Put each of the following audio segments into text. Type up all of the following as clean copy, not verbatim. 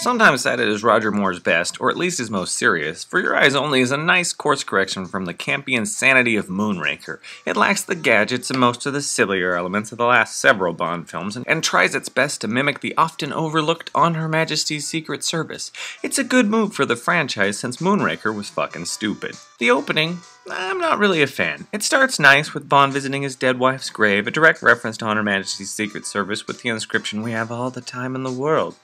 Sometimes cited as Roger Moore's best, or at least his most serious, For Your Eyes Only is a nice course correction from the campy insanity of Moonraker. It lacks the gadgets and most of the sillier elements of the last several Bond films, and tries its best to mimic the often overlooked On Her Majesty's Secret Service. It's a good move for the franchise since Moonraker was fucking stupid. The opening, I'm not really a fan. It starts nice with Bond visiting his dead wife's grave, a direct reference to On Her Majesty's Secret Service with the inscription, "We have all the time in the world."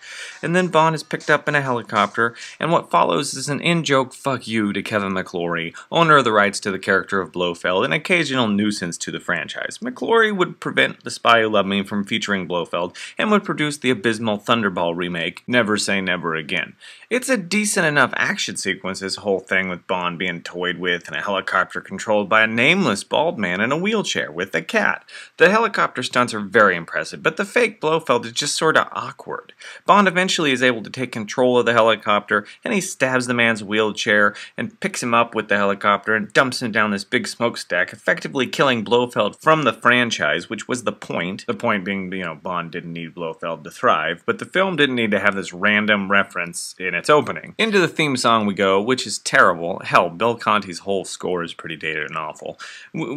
And then Bond is picked up in a helicopter, and what follows is an in-joke fuck you to Kevin McClory, owner of the rights to the character of Blofeld, an occasional nuisance to the franchise. McClory would prevent The Spy Who Loved Me from featuring Blofeld, and would produce the abysmal Thunderball remake, Never Say Never Again. It's a decent enough action sequence, this whole thing with Bond being toyed with in a helicopter controlled by a nameless bald man in a wheelchair with a cat. The helicopter stunts are very impressive, but the fake Blofeld is just sorta awkward. Bond eventually is able to take control of the helicopter, and he stabs the man's wheelchair and picks him up with the helicopter and dumps him down this big smokestack, effectively killing Blofeld from the franchise, which was the point. The point being, Bond didn't need Blofeld to thrive, but the film didn't need to have this random reference in its opening. Into the theme song we go, which is terrible. Hell, Bill Conti's whole score is pretty dated and awful.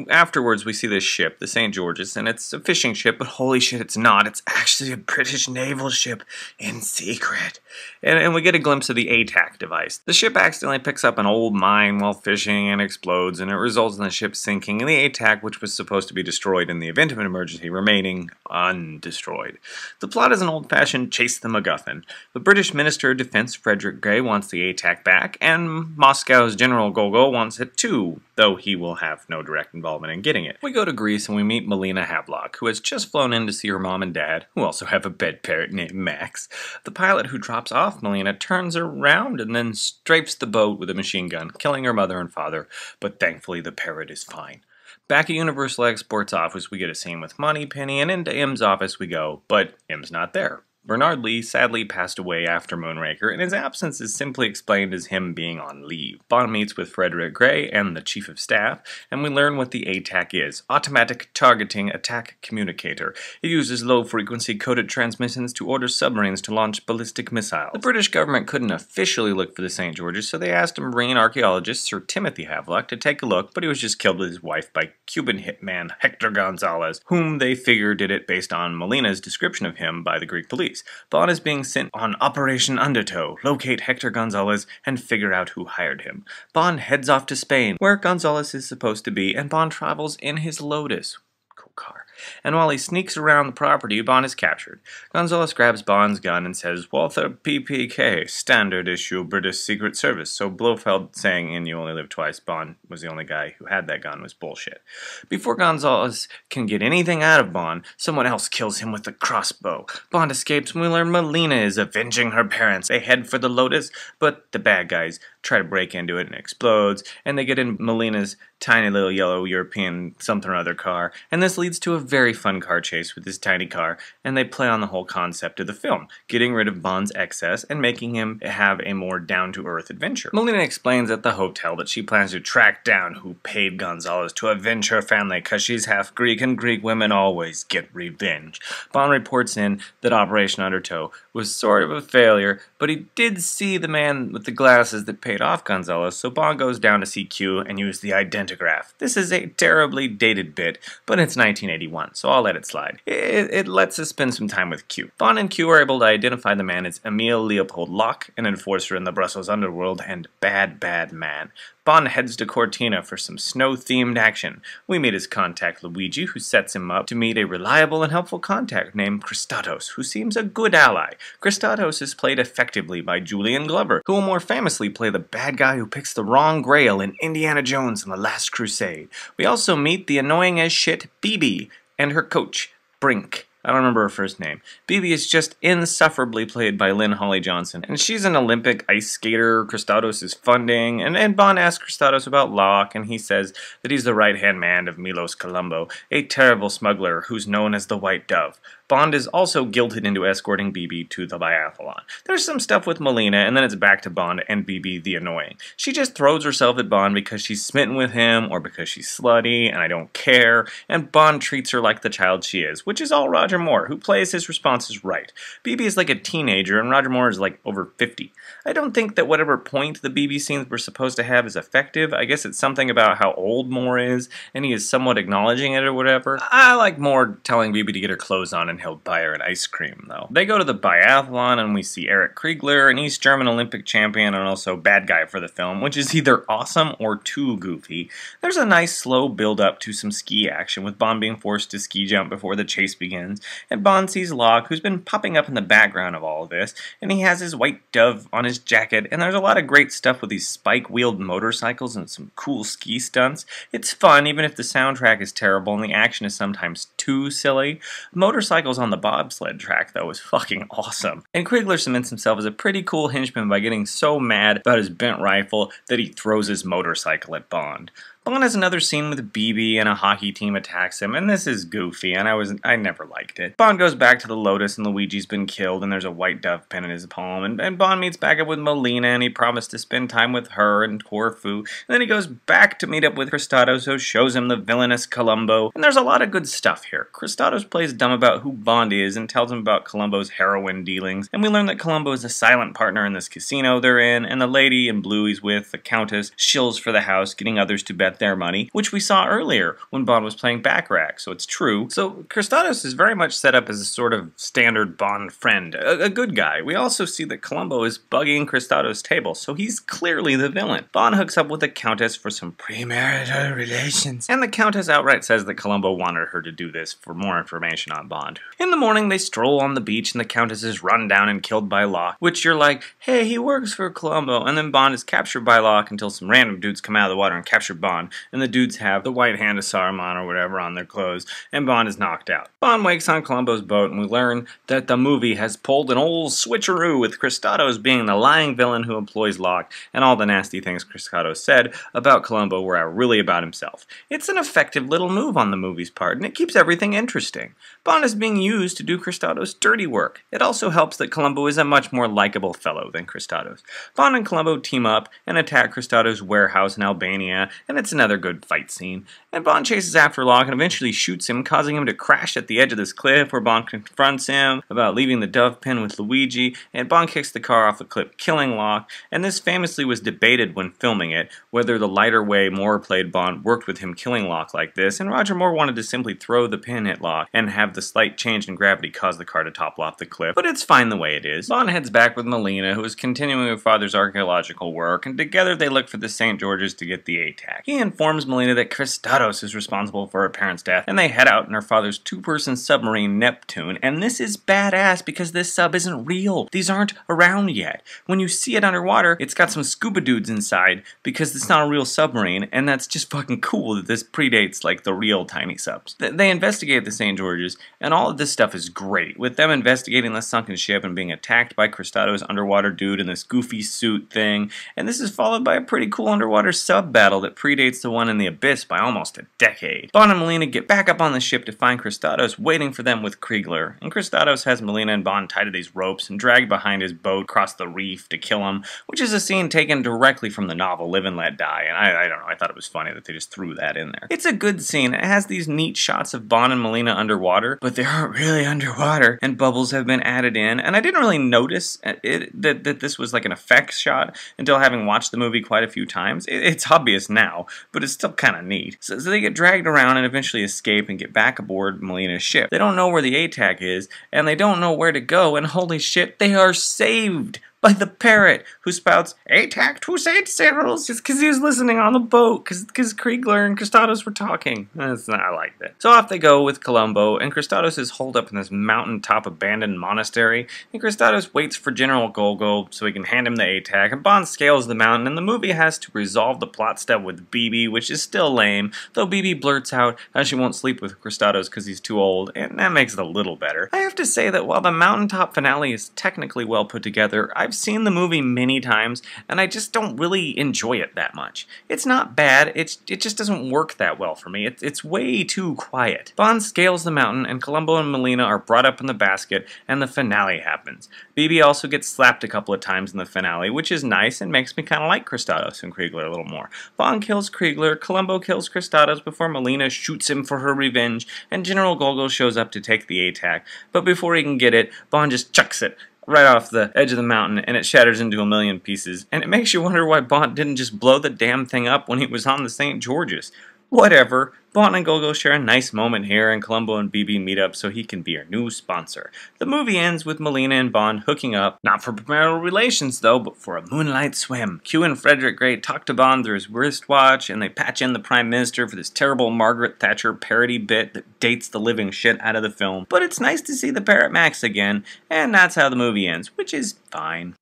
Afterwards, we see this ship, the St. George's, and it's a fishing ship, but holy shit, it's not. It's actually a British naval ship in secret. And we get a glimpse of the ATAC device. The ship accidentally picks up an old mine while fishing and explodes, and it results in the ship sinking, and the ATAC, which was supposed to be destroyed in the event of an emergency, remaining undestroyed. The plot is an old-fashioned chase the MacGuffin. The British Minister of Defense, Frederick Grey, wants the ATAC back, and Moscow's General Gogol wants it too, though he will have no direct involvement in getting it. We go to Greece and we meet Melina Havelock, who has just flown in to see her mom and dad, who also have a pet parrot named Max. The pilot who drops off Melina turns around and then strafes the boat with a machine gun, killing her mother and father, but thankfully the parrot is fine. Back at Universal Export's office, we get a scene with Moneypenny, and into M's office we go, but M's not there. Bernard Lee sadly passed away after Moonraker, and his absence is simply explained as him being on leave. Bond meets with Frederick Grey and the Chief of Staff, and we learn what the ATAC is. Automatic Targeting Attack Communicator. It uses low-frequency coded transmissions to order submarines to launch ballistic missiles. The British government couldn't officially look for the St. George's, so they asked a marine archaeologist, Sir Timothy Havelock, to take a look, but he was just killed with his wife by Cuban hitman Hector Gonzalez, whom they figure did it based on Melina's description of him by the Greek police. Bond is being sent on Operation Undertow, locate Hector Gonzalez, and figure out who hired him. Bond heads off to Spain, where Gonzalez is supposed to be, and Bond travels in his Lotus. Cool car. And while he sneaks around the property, Bond is captured. Gonzalez grabs Bond's gun and says, "Walther PPK, standard issue British Secret Service." So Blofeld saying, "And you only live twice," Bond was the only guy who had that gun, was bullshit. Before Gonzalez can get anything out of Bond, someone else kills him with a crossbow. Bond escapes and we learn Melina is avenging her parents. They head for the Lotus, but the bad guys try to break into it and it explodes, and they get in Melina's tiny little yellow European something or other car, and this leads to a very fun car chase with this tiny car, and they play on the whole concept of the film, getting rid of Bond's excess and making him have a more down-to-earth adventure. Melina explains at the hotel that she plans to track down who paid Gonzalez to avenge her family because she's half Greek and Greek women always get revenge. Bond reports in that Operation Undertow was sort of a failure, but he did see the man with the glasses that paid off Gonzalez, so Bond goes down to see Q and use the identigraph. This is a terribly dated bit, but it's 1981, so I'll let it slide. It lets us spend some time with Q. Bond and Q are able to identify the man as Emile Leopold Locke, an enforcer in the Brussels underworld and bad man. Bond heads to Cortina for some snow-themed action. We meet his contact Luigi, who sets him up to meet a reliable and helpful contact named Christatos, who seems a good ally. Christatos is played effectively by Julian Glover, who will more famously play the bad guy who picks the wrong grail in Indiana Jones and the Last Crusade. We also meet the annoying as shit Bibi and her coach, Brink. I don't remember her first name. Bibi is just insufferably played by Lynn Holly Johnson, and she's an Olympic ice skater Christados is funding, and Bond asks Christados about Locke, and he says that he's the right-hand man of Milos Colombo, a terrible smuggler who's known as the White Dove. Bond is also guilted into escorting BB to the biathlon. There's some stuff with Melina, and then it's back to Bond and BB the annoying. She just throws herself at Bond because she's smitten with him, or because she's slutty, and I don't care, and Bond treats her like the child she is, which is all Roger Moore, who plays his responses right. BB is like a teenager, and Roger Moore is like over 50. I don't think that whatever point the BB scenes were supposed to have is effective. I guess it's something about how old Moore is, and he is somewhat acknowledging it or whatever. I like Moore telling BB to get her clothes on and he'll buy her an ice cream, though. They go to the biathlon, and we see Erich Kriegler, an East German Olympic champion and also bad guy for the film, which is either awesome or too goofy. There's a nice slow build-up to some ski action, with Bond being forced to ski jump before the chase begins, and Bond sees Locke, who's been popping up in the background of all of this, and he has his white dove on his jacket, and there's a lot of great stuff with these spike-wheeled motorcycles and some cool ski stunts. It's fun, even if the soundtrack is terrible and the action is sometimes too silly. Motorcycles on the bobsled track, though, is fucking awesome. And Kriegler cements himself as a pretty cool henchman by getting so mad about his bent rifle that he throws his motorcycle at Bond. Bond has another scene with BB and a hockey team attacks him, and this is goofy, and I never liked it. Bond goes back to the Lotus, and Luigi's been killed, and there's a white dove pin in his palm, and Bond meets back up with Melina, and he promised to spend time with her and Corfu, and then he goes back to meet up with Kristatos, who shows him the villainous Columbo, and there's a lot of good stuff here. Kristatos plays dumb about who Bond is and tells him about Columbo's heroin dealings, and we learn that Columbo is a silent partner in this casino they're in, and the lady in blue he's with, the Countess, shills for the house, getting others to bet their money, which we saw earlier when Bond was playing Baccarat, so it's true. So Kristatos is very much set up as a sort of standard Bond friend, a good guy. We also see that Columbo is bugging Kristatos' table, so he's clearly the villain. Bond hooks up with the Countess for some premarital relations, and the Countess outright says that Columbo wanted her to do this for more information on Bond. In the morning, they stroll on the beach, and the Countess is run down and killed by Locke, which you're like, hey, he works for Columbo, and then Bond is captured by Locke until some random dudes come out of the water and capture Bond, and the dudes have the white hand of Saruman or whatever on their clothes, and Bond is knocked out. Bond wakes on Columbo's boat, and we learn that the movie has pulled an old switcheroo, with Kristatos being the lying villain who employs Locke, and all the nasty things Kristatos said about Columbo were really about himself. It's an effective little move on the movie's part, and it keeps everything interesting. Bond is being used to do Kristatos' dirty work. It also helps that Columbo is a much more likable fellow than Kristatos. Bond and Columbo team up and attack Kristatos' warehouse in Albania, and it's another good fight scene. And Bond chases after Locke and eventually shoots him, causing him to crash at the edge of this cliff, where Bond confronts him about leaving the dove pin with Luigi, and Bond kicks the car off the cliff, killing Locke. And this famously was debated when filming it, whether the lighter way Moore played Bond worked with him killing Locke like this, and Roger Moore wanted to simply throw the pin at Locke and have the slight change in gravity cause the car to topple off the cliff, but it's fine the way it is. Bond heads back with Melina, who is continuing her father's archaeological work, and together they look for the St. George's to get the ATAC. He informs Melina that Kristatos is responsible for her parents' death, and they head out in her father's two-person submarine Neptune, and this is badass because this sub isn't real. These aren't around yet. When you see it underwater, it's got some scuba dudes inside because it's not a real submarine, and that's just fucking cool that this predates like the real tiny subs. They investigate the St. George's, and all of this stuff is great, with them investigating the sunken ship and being attacked by Kristatos' underwater dude in this goofy suit thing, and this is followed by a pretty cool underwater sub battle that predates the one in the Abyss by almost a decade. Bond and Melina get back up on the ship to find Kristatos waiting for them with Kriegler, and Kristatos has Melina and Bond tied to these ropes and dragged behind his boat across the reef to kill him, which is a scene taken directly from the novel Live and Let Die, and I don't know, I thought it was funny that they just threw that in there. It's a good scene. It has these neat shots of Bond and Melina underwater, but they aren't really underwater, and bubbles have been added in, and I didn't really notice that this was like an effects shot until having watched the movie quite a few times. It's obvious now, but it's still kind of neat. So they get dragged around and eventually escape and get back aboard Melina's ship. They don't know where the ATAC is, and they don't know where to go, and holy shit, they are saved by the parrot, who spouts ATAC to St. Cyril's just because he was listening on the boat, because Kriegler and Kristatos were talking. I like that. So off they go with Columbo, and Kristatos is holed up in this mountaintop abandoned monastery, and Kristatos waits for General Golgo so he can hand him the ATAC, and Bond scales the mountain, and the movie has to resolve the plot step with BB, which is still lame, though BB blurts out how she won't sleep with Kristatos because he's too old, and that makes it a little better. I have to say that while the mountaintop finale is technically well put together, I I've seen the movie many times, and I just don't really enjoy it that much. It's not bad, it just doesn't work that well for me. It's way too quiet. Bond scales the mountain, and Columbo and Melina are brought up in the basket, and the finale happens. Bibi also gets slapped a couple of times in the finale, which is nice and makes me kind of like Kristatos and Kriegler a little more. Bond kills Kriegler, Columbo kills Kristatos before Melina shoots him for her revenge, and General Gogol shows up to take the ATAC, but before he can get it, Bond just chucks it right off the edge of the mountain, and it shatters into a million pieces, and it makes you wonder why Bond didn't just blow the damn thing up when he was on the St. George's. Whatever. Bond and Gogol share a nice moment here, and Columbo and Bibi meet up so he can be our new sponsor. The movie ends with Melina and Bond hooking up, not for premarital relations though, but for a moonlight swim. Q and Frederick Gray talk to Bond through his wristwatch, and they patch in the Prime Minister for this terrible Margaret Thatcher parody bit that dates the living shit out of the film. But it's nice to see the Parrot Max again, and that's how the movie ends, which is fine.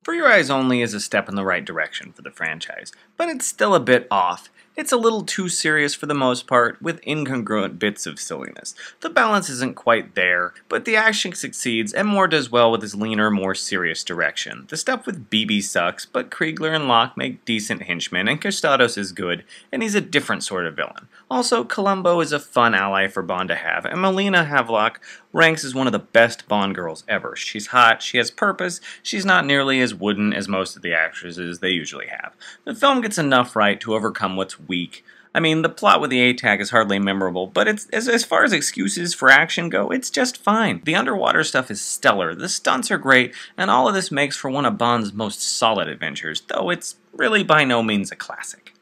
For Your Eyes Only is a step in the right direction for the franchise, but it's still a bit off. It's a little too serious for the most part, with incongruent bits of silliness. The balance isn't quite there, but the action succeeds, and Moore does well with his leaner, more serious direction. The stuff with Bibi sucks, but Kriegler and Locke make decent henchmen, and Kristatos is good, and he's a different sort of villain. Also, Columbo is a fun ally for Bond to have, and Melina Havelock ranks as one of the best Bond girls ever. She's hot, she has purpose, she's not nearly as wooden as most of the actresses they usually have. The film gets enough right to overcome what's weak. I mean, the plot with the ATAC is hardly memorable, but it's as far as excuses for action go, it's just fine. The underwater stuff is stellar, the stunts are great, and all of this makes for one of Bond's most solid adventures, though it's really by no means a classic.